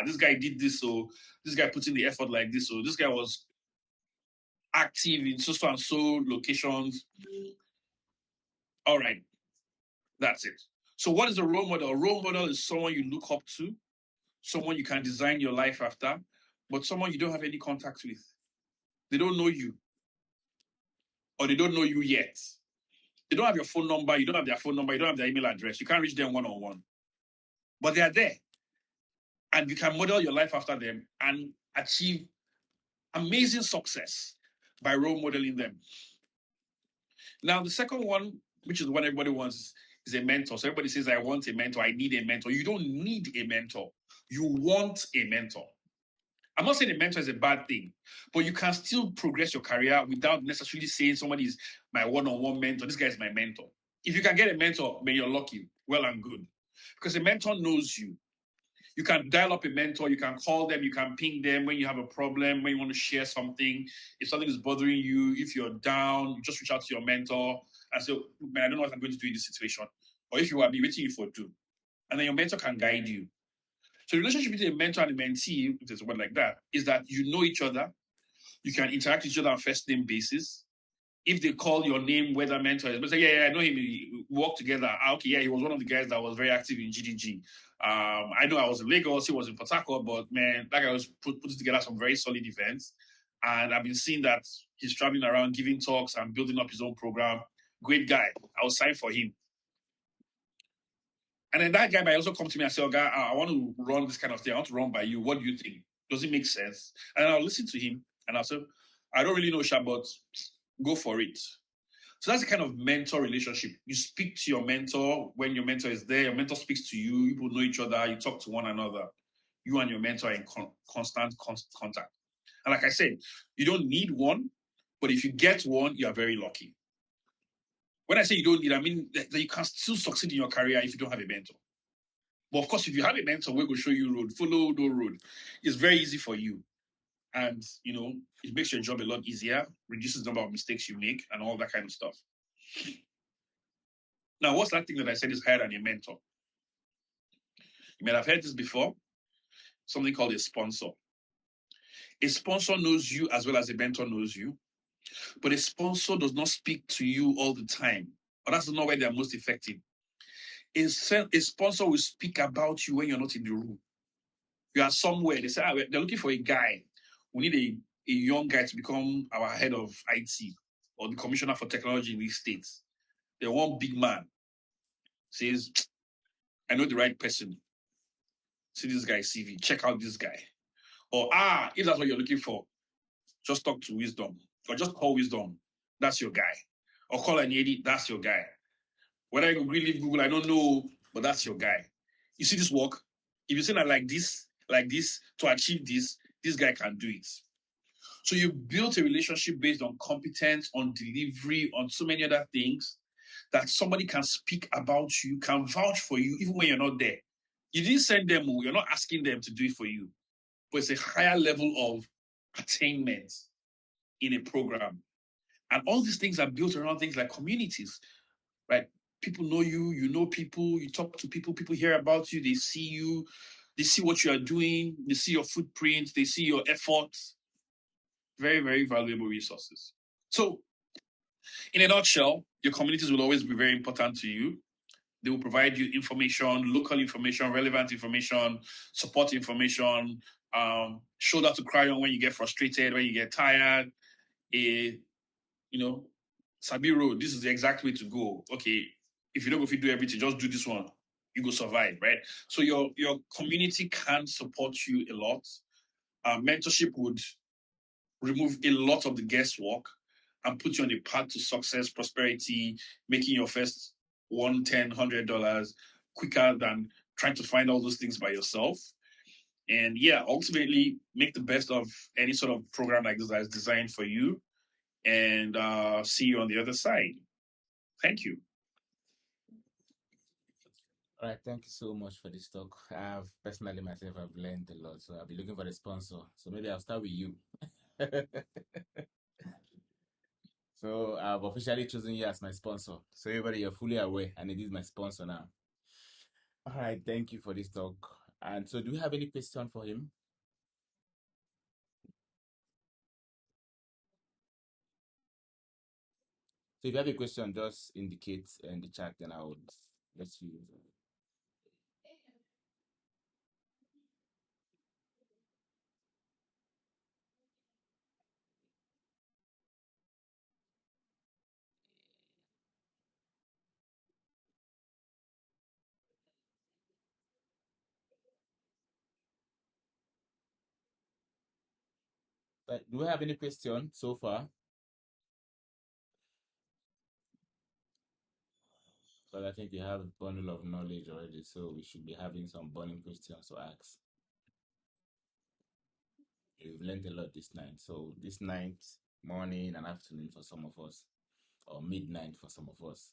This guy did this, so this guy put in the effort like this. So this guy was active in so and so locations. All right, that's it. So what is a role model? A role model is someone you look up to, someone you can design your life after, but someone you don't have any contact with. They don't know you, or they don't know you yet. They don't have your phone number. You don't have their phone number. You don't have their email address. You can't reach them one-on-one. But they are there. And you can model your life after them and achieve amazing success by role modeling them. Now, the second one, which is what everybody wants, is a mentor. So everybody says, I want a mentor. I need a mentor. You don't need a mentor. You want a mentor. I'm not saying a mentor is a bad thing, but you can still progress your career without necessarily saying somebody is my one-on-one mentor. This guy is my mentor. If you can get a mentor, then you're lucky. Well and good. Because a mentor knows you. You can dial up a mentor, you can call them, you can ping them when you have a problem, when you want to share something. If something is bothering you, if you're down, you just reach out to your mentor and say, man, I don't know what I'm going to do in this situation. Or if you are waiting you for do. And then your mentor can guide you. So the relationship between a mentor and a mentee, if there's a word like that, is that you know each other. You can interact with each other on first name basis. If they call your name, whether mentor is, but say, yeah, I know him, we work together. Okay, yeah, he was one of the guys that was very active in GDG. I know I was in Lagos, he was in Port Harcourt, but man, that guy was putting together some very solid events. And I've been seeing that he's traveling around, giving talks and building up his own program. Great guy. I will sign for him. And then that guy might also come to me and say, oh, guy, I want to run this kind of thing. I want to run by you. What do you think? Does it make sense? And I'll listen to him and I'll say, I don't really know, Sha, but go for it. So that's the kind of mentor relationship. You speak to your mentor when your mentor is there. Your mentor speaks to you. You people know each other. You talk to one another. You and your mentor are in constant contact. And like I said, you don't need one, but if you get one, you are very lucky. When I say you don't need, I mean that you can still succeed in your career if you don't have a mentor. But of course, if you have a mentor, we're going to show you road. Follow the road. It's very easy for you. And, you know, it makes your job a lot easier, reduces the number of mistakes you make, and all that kind of stuff. Now, what's that thing that I said is higher than a mentor? You may have heard this before. Something called a sponsor. A sponsor knows you as well as a mentor knows you. But a sponsor does not speak to you all the time. Or that's not why they're most effective. A sponsor will speak about you when you're not in the room. You are somewhere. They say, they're looking for a guy. We need a young guy to become our head of IT or the commissioner for technology in these states. They want big man. Says, I know the right person. See this guy's CV. Check out this guy. Or, if that's what you're looking for, just talk to Wisdom. Or just call Wisdom. That's your guy. Or call Aniedi. That's your guy. Whether you really leave Google, I don't know, but that's your guy. You see this work? If you say that like this, to achieve this guy can do it. So you built a relationship based on competence, on delivery, on so many other things that somebody can speak about you, can vouch for you, even when you're not there. You didn't send them, you're not asking them to do it for you. But it's a higher level of attainment in a program. And all these things are built around things like communities, right? People know you, you know people, you talk to people, people hear about you, they see you, they see what you are doing, they see your footprint, they see your efforts. Very, very valuable resources. So, in a nutshell, your communities will always be very important to you. They will provide you information, local information, relevant information, support information, shoulder to cry on when you get frustrated, when you get tired. Sabi road, this is the exact way to go. Okay, if you don't go if you do everything, just do this one. You go survive, right? So your community can support you a lot. Mentorship would remove a lot of the guesswork and put you on a path to success, prosperity, making your first $110, $100 quicker than trying to find all those things by yourself. And yeah, ultimately make the best of any sort of program like this that is designed for you. And see you on the other side. Thank you. All right, thank you so much for this talk. I've personally myself have learned a lot, so I'll be looking for a sponsor. So maybe I'll start with you. So I've officially chosen you as my sponsor. So everybody, you're fully aware, and it is my sponsor now. All right, thank you for this talk. And so, do you have any question for him? So if you have a question, just indicate in the chat, then I would let you. Do we have any question so far? But I think you have a bundle of knowledge already, so we should be having some burning questions to ask. We've learned a lot this night. So this night, morning and afternoon for some of us, or midnight for some of us.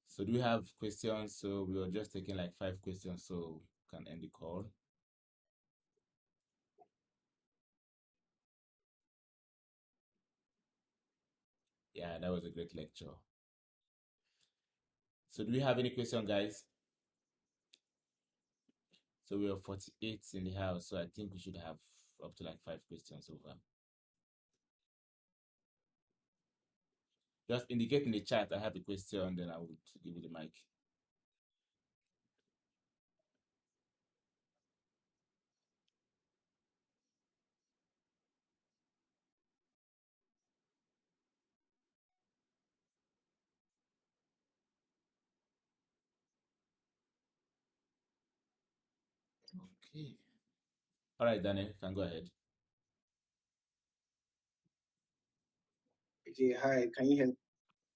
So do we have questions? So we were just taking like 5 questions, so we can end the call. Yeah, that was a great lecture. So do we have any question, guys? So we are 48 in the house, so I think we should have up to like 5 questions over. Just indicate in the chat I have a question, then I would give you the mic. Okay. All right, Daniel, you can go ahead. Okay, hi, can you hear me?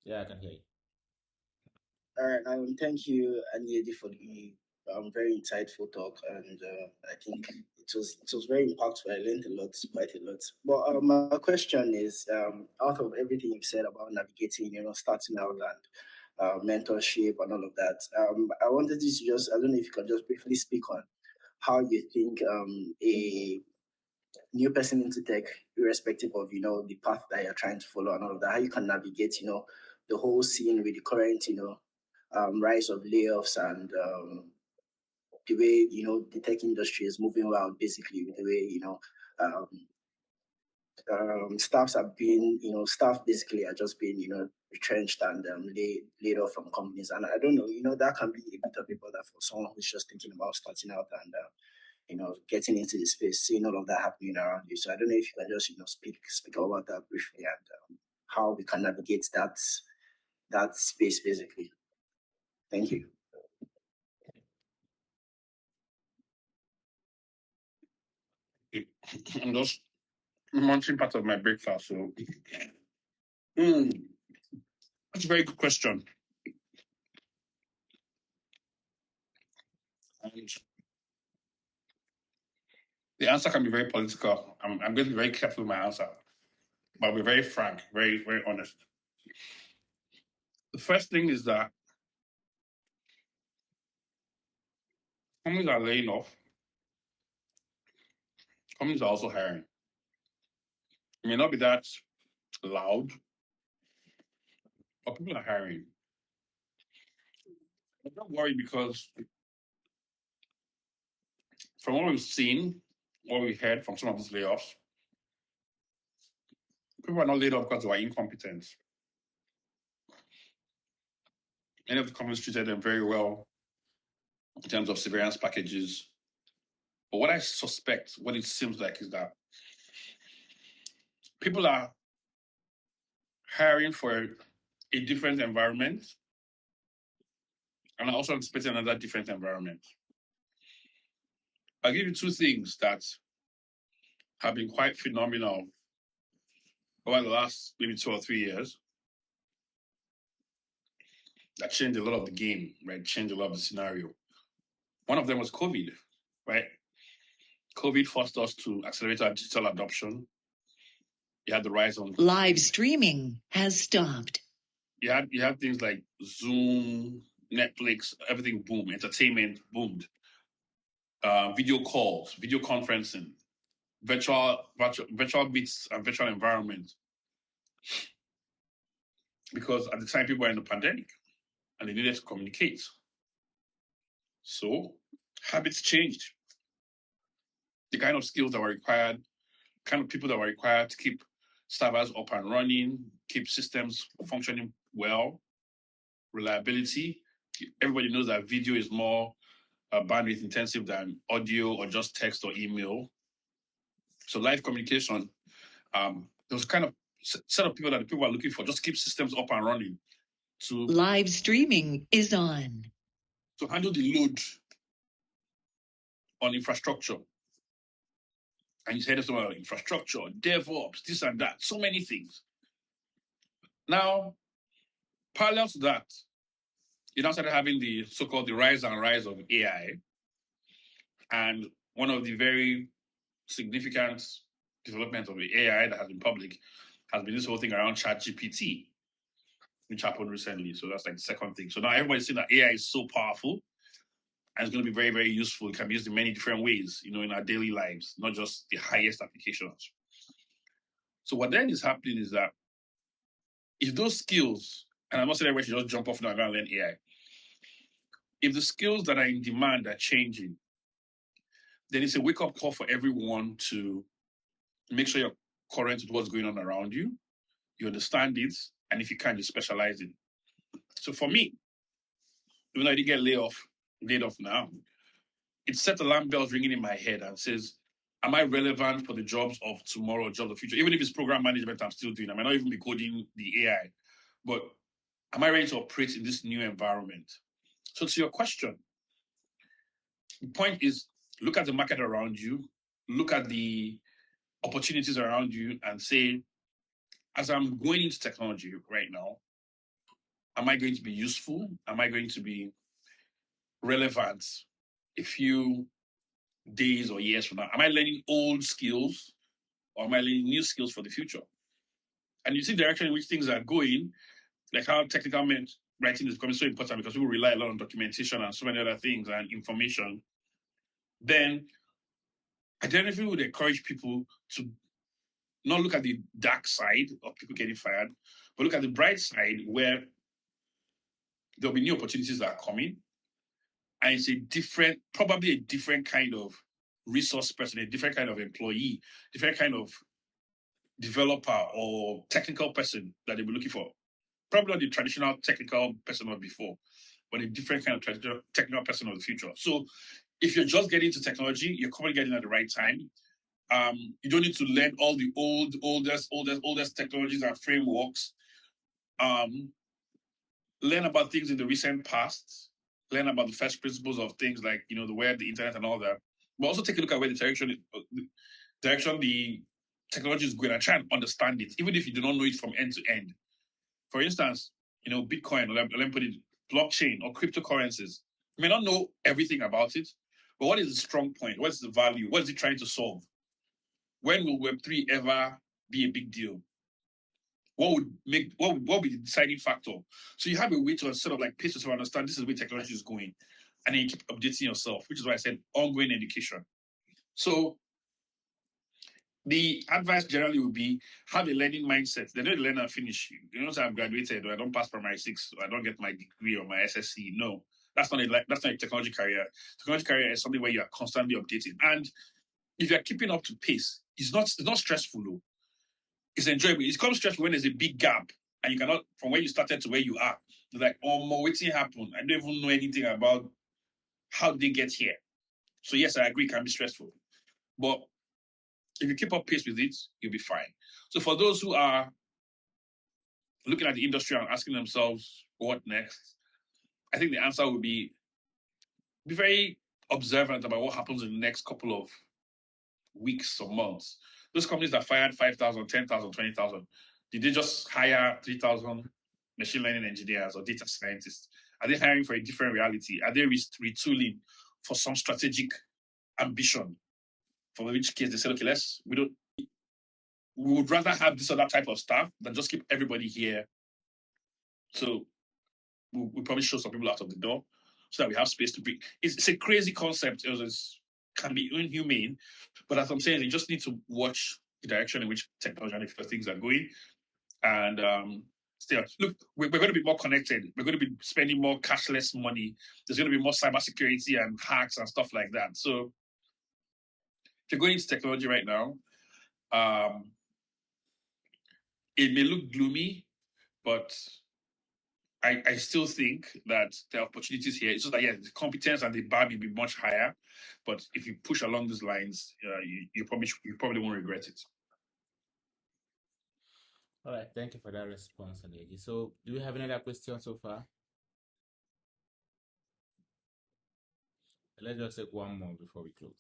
Yeah, I can hear you. All right, thank you, Aniedi, for the very insightful talk, and I think it was very impactful. I learned a lot, quite a lot. But my question is, out of everything you've said about navigating, starting out and mentorship and all of that, I wanted you to I don't know if you can just briefly speak on how you think a new person into tech, irrespective of the path that you're trying to follow and all of that, how you can navigate the whole scene with the current rise of layoffs and the way the tech industry is moving around, basically with the way staffs are being staff basically are just being retrenched and laid off from companies. And I don't know, that can be a bit of a bother for someone who's just thinking about starting out and getting into the space, seeing all of that happening around you. So I don't know if you can just, speak about that briefly and how we can navigate that space, basically. Thank you. I'm just munching part of my breakfast, so that's a very good question. And the answer can be very political. I'm going to be very careful with my answer, but I'll be very frank, very, very honest. The first thing is that companies are laying off. Companies are also hiring. It may not be that loud, but people are hiring. But don't worry, because from what we've seen, what we heard from some of these layoffs, people are not laid off because they were incompetent. Many of the companies treated them very well in terms of severance packages. But what I suspect, what it seems like, is that people are hiring for a different environment and are also expecting another different environment. I'll give you 2 things that have been quite phenomenal over the last maybe 2 or 3 years that changed a lot of the game, right? Changed a lot of the scenario. One of them was COVID, right? COVID forced us to accelerate our digital adoption. You had the rise on Live streaming has stopped. you had things like Zoom, Netflix, everything boomed, entertainment boomed, video calls, video conferencing, virtual meets and virtual environments. Because at the time people were in the pandemic and they needed to communicate. So habits changed. The kind of skills that were required, kind of people that were required to keep servers up and running, keep systems functioning well, reliability. Everybody knows that video is more bandwidth intensive than audio or just text or email. So live communication, there was kind of set of people that the people are looking for, just keep systems up and running. To Live streaming is on. To handle the load on infrastructure. And you said something about infrastructure, DevOps, this and that, so many things. Now, parallel to that, you now started having the so-called the rise of AI. And one of the very significant developments of the AI that has been public has been this whole thing around ChatGPT, which happened recently. So that's like the second thing. So now everybody's saying that AI is so powerful and it's going to be very, very useful. It can be used in many different ways, in our daily lives, not just the highest applications. So what then is happening is that if those skills, and I'm not saying everybody should just jump off now and go and learn AI, if the skills that are in demand are changing, then it's a wake-up call for everyone to make sure you're current with what's going on around you, you understand it, and if you can, you specialize in. So for me, even though I didn't get laid off now, it set alarm bells ringing in my head and says, am I relevant for the jobs of tomorrow, jobs of the future? Even if it's program management, I'm still doing. I might not even be coding the AI, but am I ready to operate in this new environment? So to your question, the point is, look at the market around you, look at the opportunities around you and say, as I'm going into technology right now, am I going to be useful? Am I going to be relevant a few days or years from now? Am I learning old skills or am I learning new skills for the future? And you see the direction in which things are going, like how technical writing is becoming so important because people rely a lot on documentation and so many other things and information. Then I definitely would encourage people to not look at the dark side of people getting fired, but look at the bright side where there'll be new opportunities that are coming. And it's probably a different kind of resource person, a different kind of employee, different kind of developer or technical person that they'll be looking for. Probably not the traditional technical person of before, but a different kind of technical person of the future. So if you're just getting into technology, you're probably getting at the right time. You don't need to learn all the oldest technologies and frameworks. Learn about things in the recent past. Learn about the first principles of things like the web, the internet, and all that. But also take a look at where the direction the technology is going and try and understand it, even if you do not know it from end to end. For instance, Bitcoin, let me put it, blockchain or cryptocurrencies. You may not know everything about it, but what is the strong point? What is the value? What is it trying to solve? When will Web3 ever be a big deal? What would be the deciding factor? So you have a way to sort of like pace yourself, understand this is where technology is going, and then you keep updating yourself, which is why I said ongoing education. So the advice generally would be have a learning mindset. They don't learn and finish. You don't say I've graduated or I don't pass primary 6 or I don't get my degree or my SSC. No, that's not a technology career. Technology career is something where you are constantly updating. And if you're keeping up to pace, it's not stressful though. It's enjoyable. It becomes stressful when there's a big gap and you cannot, from where you started to where you are. You're like, oh, waiting happened. I don't even know anything about how they get here. So yes, I agree, it can be stressful. But if you keep up pace with it, you'll be fine. So for those who are looking at the industry and asking themselves, what next? I think the answer would be very observant about what happens in the next couple of weeks or months. Those companies that fired 5,000, 10,000, 20,000, did they just hire 3,000 machine learning engineers or data scientists? Are they hiring for a different reality? Are they retooling for some strategic ambition. For which case they said, okay, we would rather have this other type of staff than just keep everybody here. So we'll probably show some people out of the door so that we have space to breathe. It's a crazy concept. It can be inhumane, but as I'm saying, you just need to watch the direction in which technology and things are going. And still, look, we're going to be more connected. We're going to be spending more cashless money. There's going to be more cybersecurity and hacks and stuff like that. So if you're going into technology right now, it may look gloomy, but I still think that there are opportunities here. It's just that, yeah, the competence and the bar may be much higher. But if you push along those lines, you probably won't regret it. All right, thank you for that response, Aniedi. So, do we have any other questions so far? Let's just take one more before we close.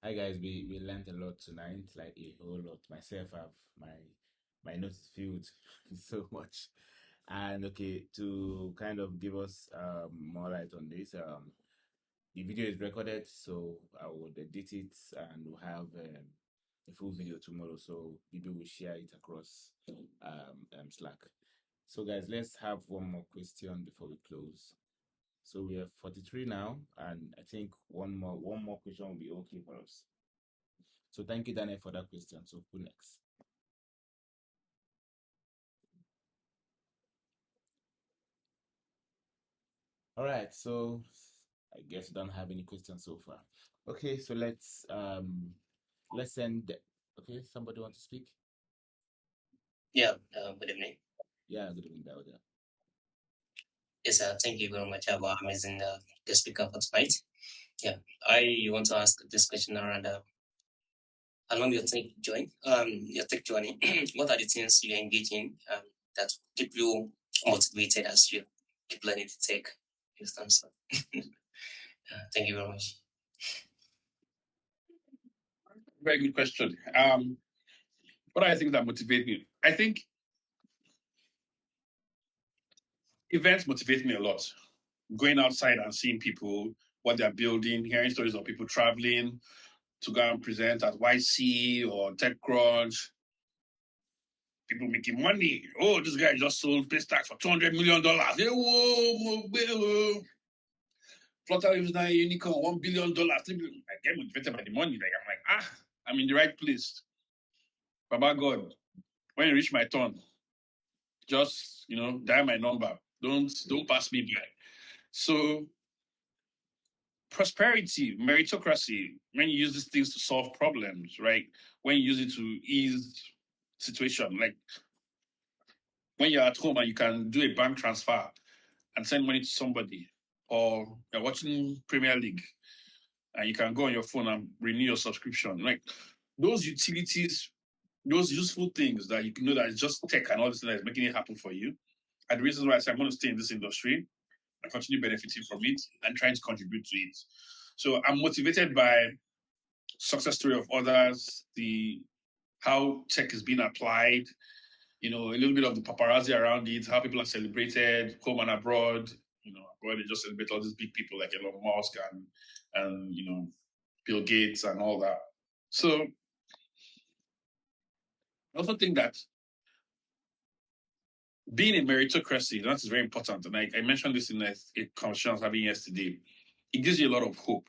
Hi guys, we learned a lot tonight, like a whole lot. Myself, have my notes filled so much. And okay, to kind of give us more light on this, the video is recorded, so I will edit it and we'll have a full video tomorrow. So people will share it across Slack. So guys, let's have one more question before we close. So we have 43 now, and I think one more question will be okay for us. So thank you, Daniel, for that question. So who next? All right, so I guess we don't have any questions so far. Okay, so let's end. Okay, somebody want to speak? Yeah, good evening. Yeah, good evening, Dauda. Yes, thank you very much for amazing guest speaker for tonight. Yeah, I want to ask this question around along your tech journey. What are the things you engage in that keep you motivated as you keep learning the tech? Thank you very much. Very good question. What are the things that motivate me? I think events motivate me a lot. Going outside and seeing people, what they're building, hearing stories of people traveling to go and present at YC or TechCrunch. People making money. Oh, this guy just sold Paystack for $200 million. Hey, whoa. Flutter is now a unicorn, $1 billion. I get motivated by the money. Like, I'm like, I'm in the right place. Baba God, when you reach my turn, just dial my number. Don't pass me by. So prosperity, meritocracy, when you use these things to solve problems, right? When you use it to ease situation, like when you're at home and you can do a bank transfer and send money to somebody, or you're watching Premier League and you can go on your phone and renew your subscription. Like those utilities, those useful things that you know that it's just tech and all this that is making it happen for you. And the reasons why I say I'm going to stay in this industry and continue benefiting from it and trying to contribute to it. So I'm motivated by success story of others, how tech is being applied, a little bit of the paparazzi around it, how people are celebrated, home and abroad. Abroad they just celebrate all these big people like Elon Musk and Bill Gates and all that. So I also think that being a meritocracy, that is very important. And I mentioned this in a conversation I was having yesterday. It gives you a lot of hope.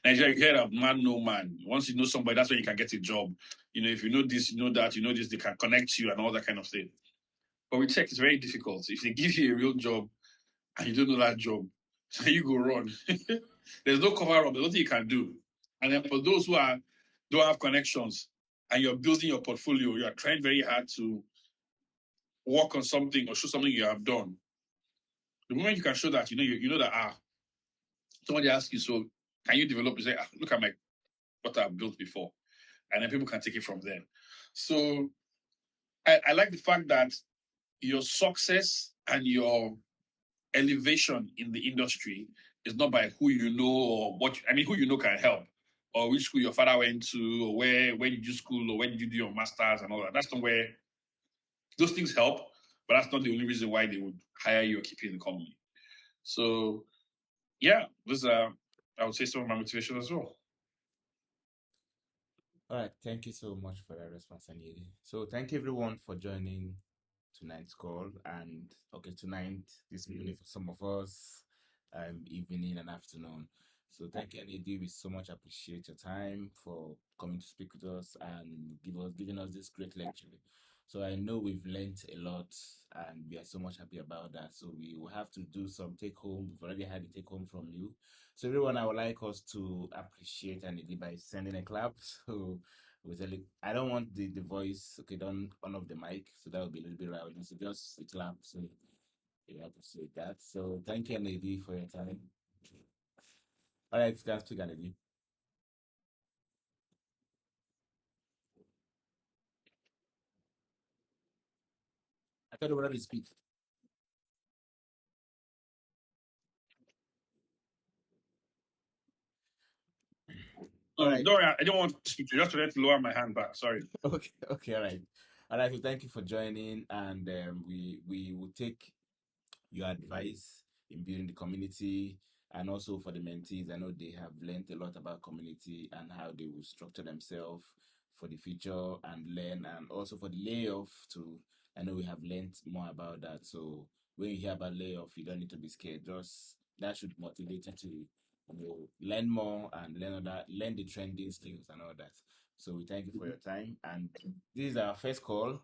Nigeria, you hear of man, no man. Once you know somebody, that's when you can get a job. If you know this, you know that, you know this, they can connect you and all that kind of thing. But with tech, it's very difficult. If they give you a real job and you don't know that job, you go run. There's no cover up. There's nothing you can do. And then for those who don't have connections and you're building your portfolio, you are trying very hard to work on something or show something you have done. The moment you can show that, you know that somebody asks you, so can you develop? You say, look at what I've built before, and then people can take it from there. So I like the fact that your success and your elevation in the industry is not by who you know or who you know can help, or which school your father went to, or where did you school, or where did you do your masters and all that. That's not where those things help, but that's not the only reason why they would hire you or keep you in the company. So yeah, those are, I would say, some of my motivations as well. All right, thank you so much for that response, Aniedi. So thank you everyone for joining tonight's call. And okay, tonight, this evening for some of us, evening and afternoon. So thank you, Aniedi. We so much appreciate your time for coming to speak with us and giving us this great lecture. So I know we've learned a lot and we are so much happy about that. So we will have to do some take home. We've already had a take home from you. So everyone, I would like us to appreciate Aniedi by sending a clap. So I don't want the voice, okay, don't on off the mic, so that would be a little bit rowdy. So just a clap. So you appreciate that. So thank you, Aniedi, for your time. All right, guys, speak, Aniedi. I thought you were already speak. All right. Don't worry, I don't want to speak to you. Just wanted to lower my hand back. Sorry. Okay, all right. All right, so thank you for joining, and we will take your advice in building the community, and also for the mentees. I know they have learned a lot about community and how they will structure themselves for the future and learn, and also for the layoff too. I know we have learned more about that. So when you hear about layoff, you don't need to be scared. Just that should motivate you to learn more and learn the trending skills and all that. So we thank you for your time. And this is our first call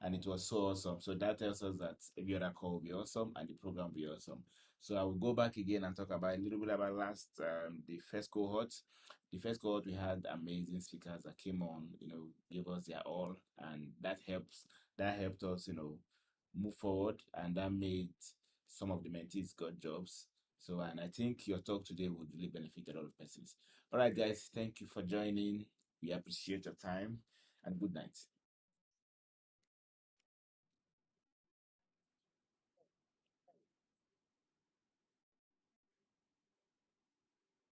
and it was so awesome. So that tells us that every other call will be awesome and the program will be awesome. So I will go back again and talk about a little bit about the first cohort. The first cohort we had amazing speakers that came on, gave us their all, and that helped us, move forward, and that made some of the mentees got jobs. So, and I think your talk today would really benefit a lot of persons. All right, guys, thank you for joining. We appreciate your time, and good night.